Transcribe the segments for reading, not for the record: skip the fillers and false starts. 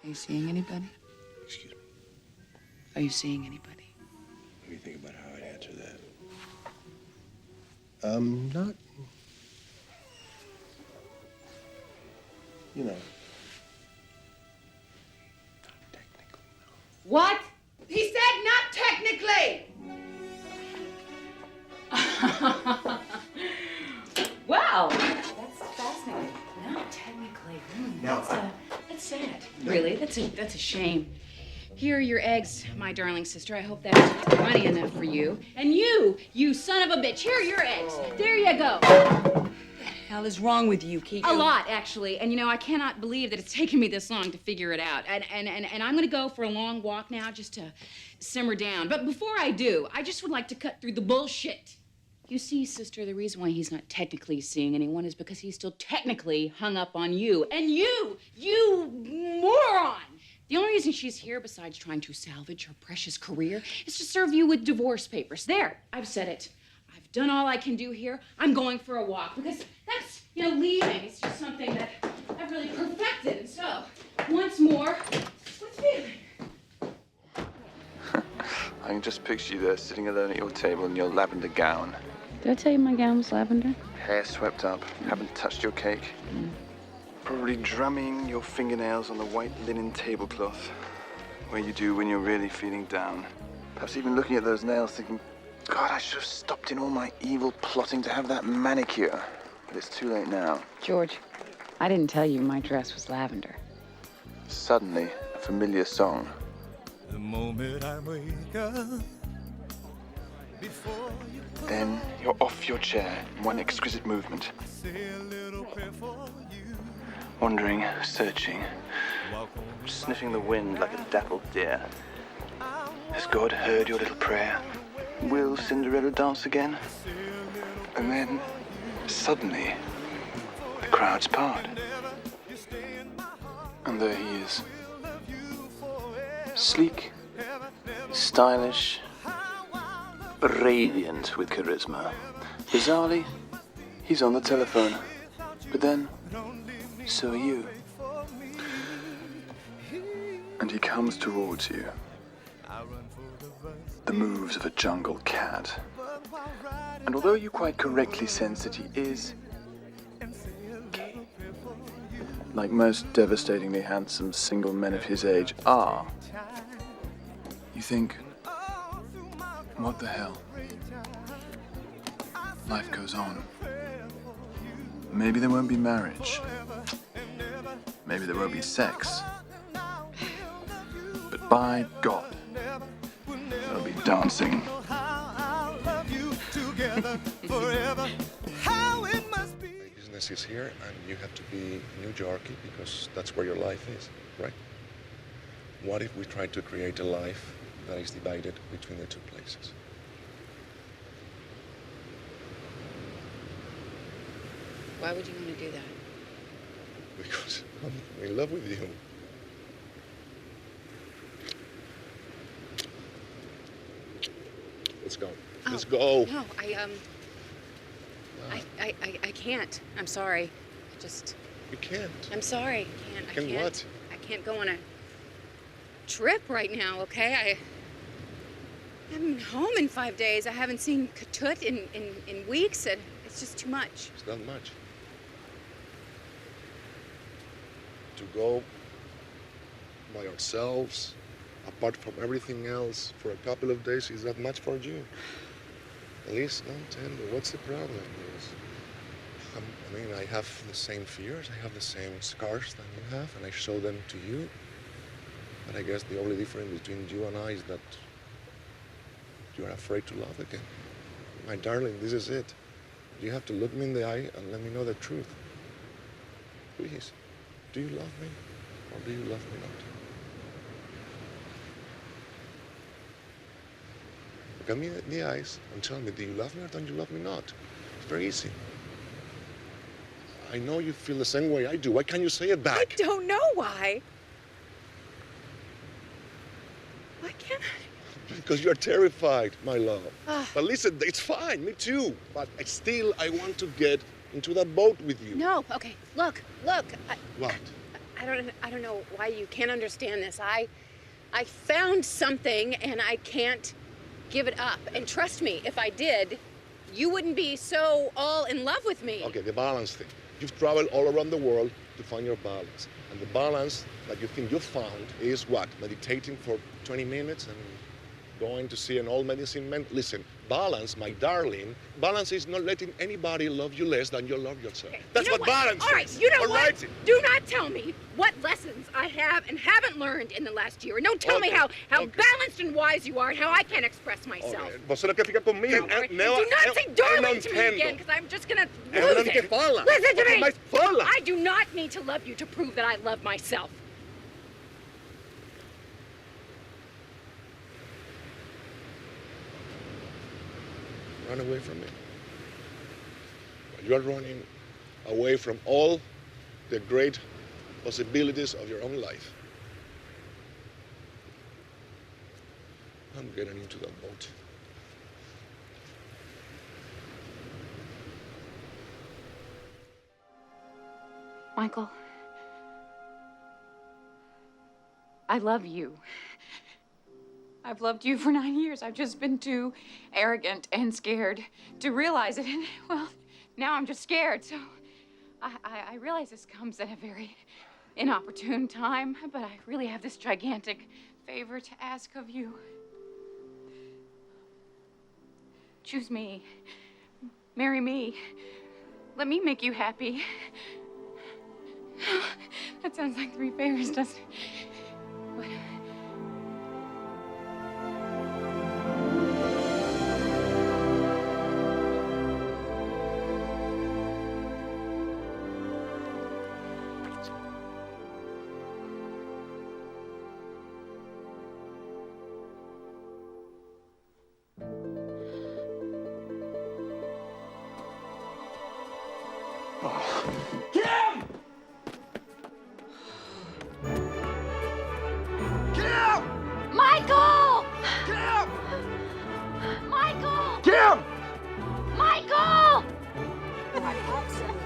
Are you seeing anybody? Excuse me? Are you seeing anybody? What do you think about how I'd answer that? Not... You know. Not technically, no. What? He said not technically! Wow, that's fascinating. Not technically. That's sad. Really, that's a shame. Here are your eggs, my darling sister. I hope that's funny enough for you. And you son of a bitch, here are your eggs. There you go. What the hell is wrong with you, Kate? A lot, actually. And you know, I cannot believe that it's taken me this long to figure it out. And I'm gonna go for a long walk now just to simmer down. But before I do, I just would like to cut through the bullshit. You see, sister, the reason why he's not technically seeing anyone is because he's still technically hung up on you. And you moron! The only reason she's here, besides trying to salvage her precious career, is to serve you with divorce papers. There, I've said it. I've done all I can do here. I'm going for a walk because that's, leaving. It's just something that I've really perfected. And so, once more, what's feeling? I can just picture you there, sitting alone at your table in your lavender gown. Did I tell you my gown was lavender? Hair swept up, haven't touched your cake. Probably drumming your fingernails on the white linen tablecloth, where you do when you're really feeling down. Perhaps even looking at those nails thinking, God, I should have stopped in all my evil plotting to have that manicure. But it's too late now. George, I didn't tell you my dress was lavender. Suddenly, a familiar song. The moment I wake up, before you Then you're off your chair in one exquisite movement. say a little prayer for you. Wandering, searching, sniffing the wind like a dappled deer. Has God heard your little prayer? Will Cinderella dance again? And then, suddenly, the crowds part. And there he is. Sleek, stylish, radiant with charisma. Bizarrely, he's on the telephone. But then, so are you. And he comes towards you. The moves of a jungle cat. And although you quite correctly sense that he is gay, like most devastatingly handsome single men of his age are, you think, what the hell? Life goes on. Maybe there won't be marriage. Maybe there won't be sex. But by God, there'll be dancing. Business is here, and you have to be New Yorkie because that's where your life is, right? What if we try to create a life that is divided between the two places? Why would you want to do that? Because I'm in love with you. Let's go. Let's go. No, I can't. I'm sorry. You can't. I'm sorry. I can't. What? I can't go on a trip right now, okay? I haven't been home in 5 days. I haven't seen Katut in weeks. And it's just too much. It's not much. To go by ourselves, apart from everything else, for a couple of days, is that much for you? At least, no, tell me, what's the problem? I mean, I have the same fears, I have the same scars that you have, and I show them to you. But I guess the only difference between you and I is that you are afraid to love again. My darling, this is it. You have to look me in the eye and let me know the truth. Please, do you love me or do you love me not? Look at me in the eyes and tell me, do you love me or don't you love me not? It's very easy. I know you feel the same way I do. Why can't you say it back? I don't know why. Why can't I? Because you're terrified, my love. But listen, it's fine, me too. But I want to get into that boat with you. No, okay. Look. What? I don't know why you can't understand this. I found something and I can't give it up. And trust me, if I did, you wouldn't be so all in love with me. Okay, the balance thing. You've traveled all around the world to find your balance. And the balance that you think you found is what? Meditating for 20 minutes and going to see an old medicine man? Listen, balance, my darling, balance is not letting anybody love you less than you love yourself. Okay, That's you know what balance All right, is. you know All what? right? Do not tell me what lessons I have and haven't learned in the last year. And don't tell me how balanced and wise you are and how I can't express myself. Okay. Vos solo que fica conmigo. Do not say darling to me again, because I'm just going to lose it. Listen to me. I do not need to love you to prove that I love myself. Run away from me. You are running away from all the great possibilities of your own life. I'm getting into that boat. Michael, I love you. I've loved you for 9 years. I've just been too arrogant and scared to realize it. And, well, now I'm just scared. So I realize this comes at a very inopportune time, but I really have this gigantic favor to ask of you. Choose me. Marry me. Let me make you happy. That sounds like 3 favors, doesn't it? But... Michael! Kim! Michael! Kim! Michael!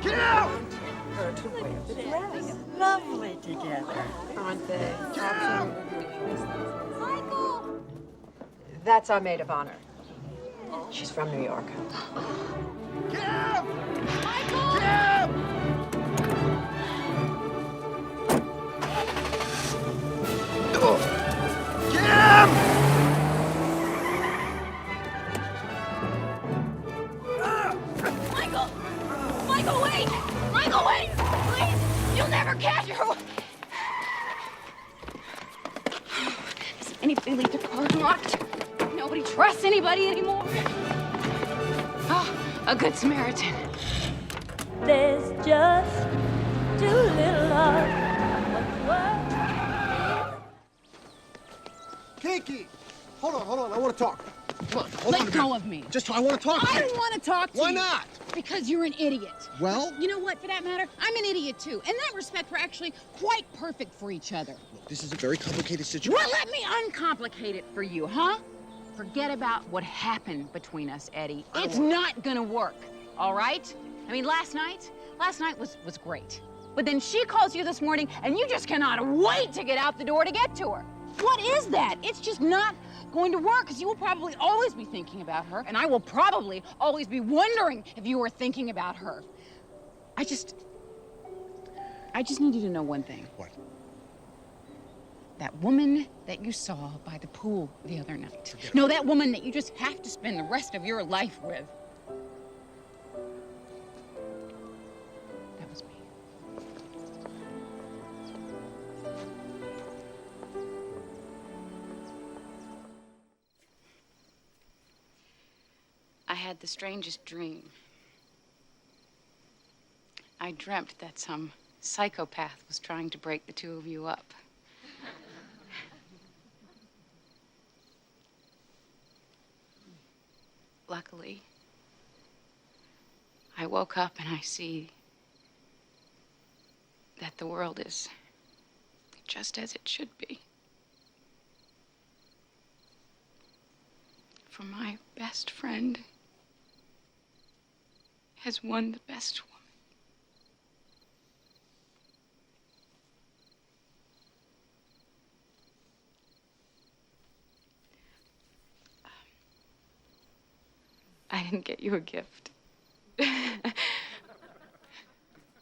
Kim! Her to wear the dress. Lovely together, aren't they? Michael! That's our maid of honor. She's from New York. Kim! Michael! Kim! Kim! Michael! Michael, wait! Michael, wait! Please! You'll never catch her! Does anybody leave their car unlocked? Nobody trusts anybody anymore. Oh, a good Samaritan. There's just too little of what. Kiki! Hold on, I want to talk. Come on, hold on. Let go of me. I want to talk to I you. don't want to talk to you. Why not? Because you're an idiot. Well? You know what, for that matter, I'm an idiot too. In that respect, we're actually quite perfect for each other. Look, this is a very complicated situation. Well, let me uncomplicate it for you, huh? Forget about what happened between us, Eddie. It's not gonna work, all right? I mean, last night was great. But then she calls you this morning, and you just cannot wait to get out the door to get to her. What is that? It's just not going to work, because you will probably always be thinking about her, and I will probably always be wondering if you were thinking about her. I just need you to know one thing. What? That woman that you saw by the pool the other night. No, that woman that you just have to spend the rest of your life with. That was me. I had the strangest dream. I dreamt that some psychopath was trying to break the two of you up. Luckily, I woke up and I see that the world is just as it should be. For my best friend has won the best woman. didn't get you a gift.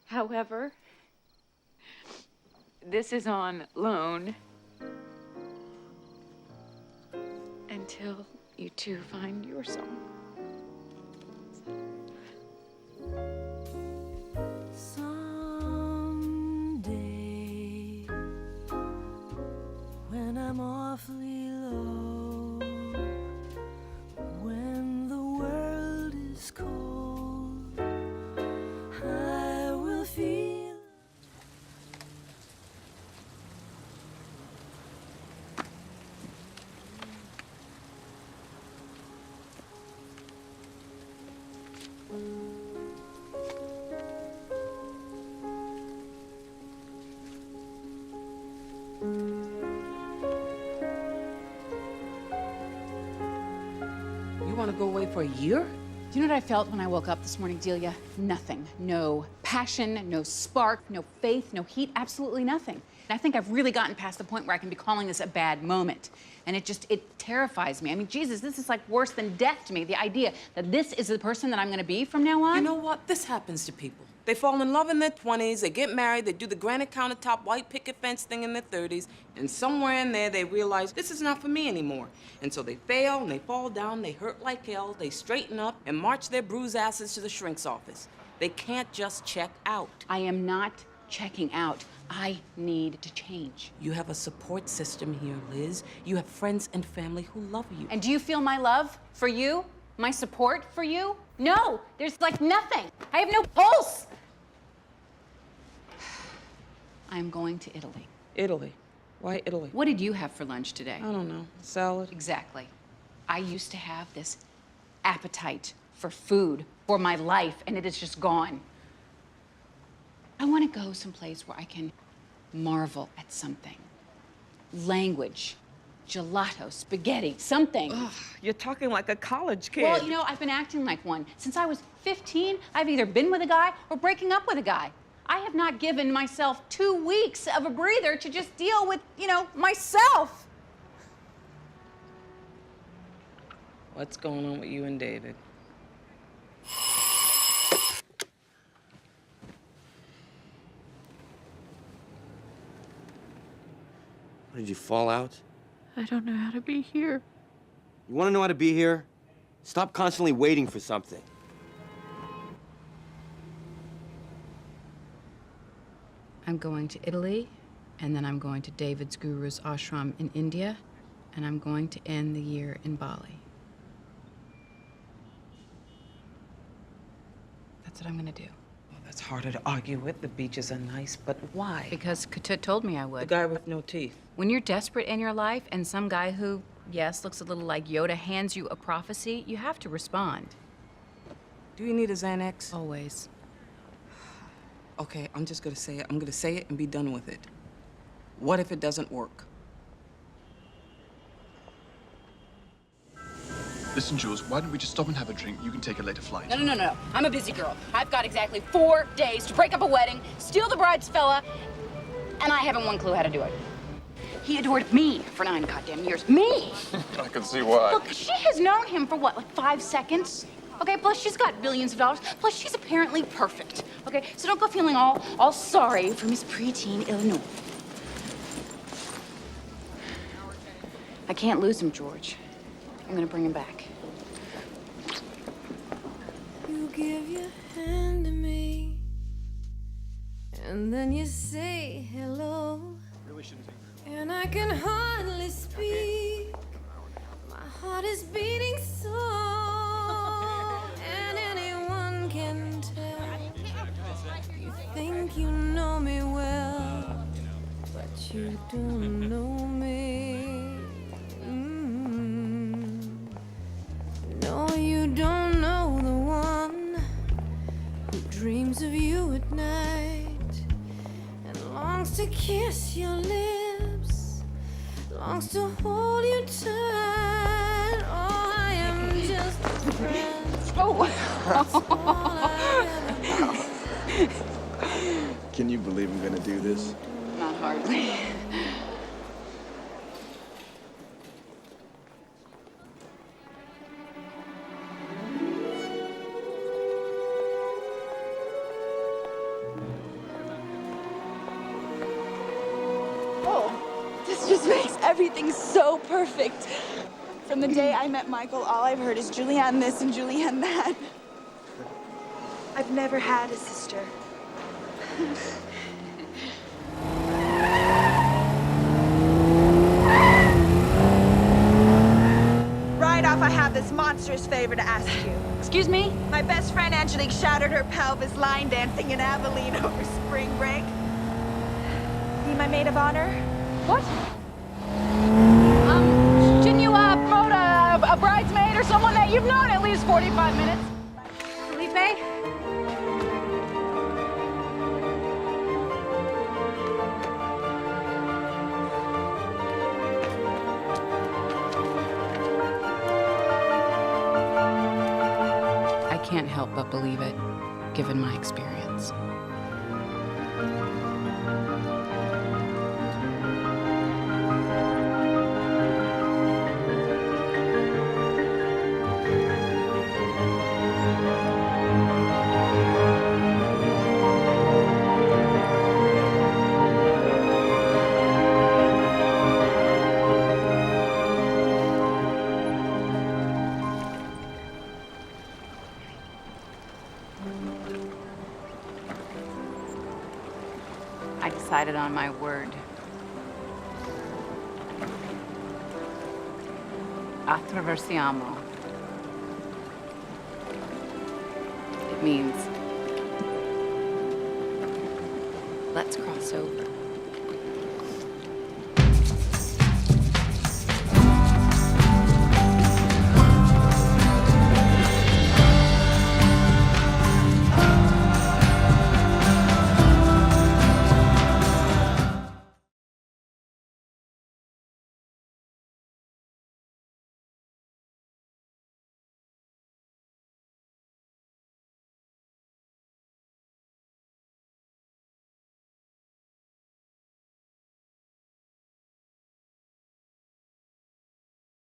However, this is on loan until you two find your song. Someday, when I'm awfully low, when the world is cold, I will feel. You want to go away for a year? Do you know what I felt when I woke up this morning, Delia? Nothing. No passion, no spark, no faith, no heat, absolutely nothing. And I think I've really gotten past the point where I can be calling this a bad moment. And it terrifies me. I mean, Jesus, this is like worse than death to me. The idea that this is the person that I'm gonna be from now on. You know what? This happens to people. They fall in love in their 20s, they get married, they do the granite countertop white picket fence thing in their 30s, and somewhere in there they realize this is not for me anymore. And so they fail and they fall down, they hurt like hell, they straighten up and march their bruised asses to the shrink's office. They can't just check out. I am not checking out. I need to change. You have a support system here, Liz. You have friends and family who love you. And do you feel my love for you? My support for you? No, there's like nothing. I have no pulse. I'm going to Italy. Italy? Why Italy? What did you have for lunch today? I don't know. Salad? Exactly. I used to have this appetite for food, for my life, and it is just gone. I want to go someplace where I can marvel at something. Language, gelato, spaghetti, something. Ugh, you're talking like a college kid. Well, you know, I've been acting like one. Since I was 15, I've either been with a guy or breaking up with a guy. I have not given myself 2 weeks of a breather to just deal with, you know, myself. What's going on with you and David? Did you fall out? I don't know how to be here. You want to know how to be here? Stop constantly waiting for something. I'm going to Italy, and then I'm going to David's guru's ashram in India, and I'm going to end the year in Bali. That's what I'm gonna do. Well, that's harder to argue with. The beaches are nice, but why? Because Katut told me I would. The guy with no teeth. When you're desperate in your life and some guy who, yes, looks a little like Yoda hands you a prophecy, you have to respond. Do you need a Xanax? Always. Okay, I'm just gonna say it. I'm gonna say it and be done with it. What if it doesn't work? Listen, Jules, why don't we just stop and have a drink? You can take a later flight. No. I'm a busy girl. I've got exactly 4 days to break up a wedding, steal the bride's fella, and I haven't one clue how to do it. He adored me for 9 goddamn years. Me! I can see why. Look, she has known him for what, like 5 seconds? Okay, plus she's got billions of dollars. Plus she's apparently perfect. Okay, so don't go feeling all sorry for Miss Preteen Illinois. I can't lose him, George. I'm gonna bring him back. You give your hand to me, and then you say hello. And I can hardly speak. My heart is beating so, and anyone can tell. You think you know me well, but you don't know me. No, you don't know the one who dreams of you at night and longs to kiss your lips, longs to hold you tight. Oh, I am just a friend. Can you believe I'm gonna do this? Not hardly. This just makes everything so perfect. From the day I met Michael, all I've heard is Julianne this and Julianne that. I've never had a sister. Right off, I have this monstrous favor to ask you. Excuse me? My best friend Angelique shattered her pelvis line dancing in Abilene over spring break. Be my maid of honor? What? Shouldn't you promote a bridesmaid or someone that you've known at least 45 minutes? Felipe? I can't help but believe it, given my experience. I decided on my word. Attraversiamo. It means let's cross over.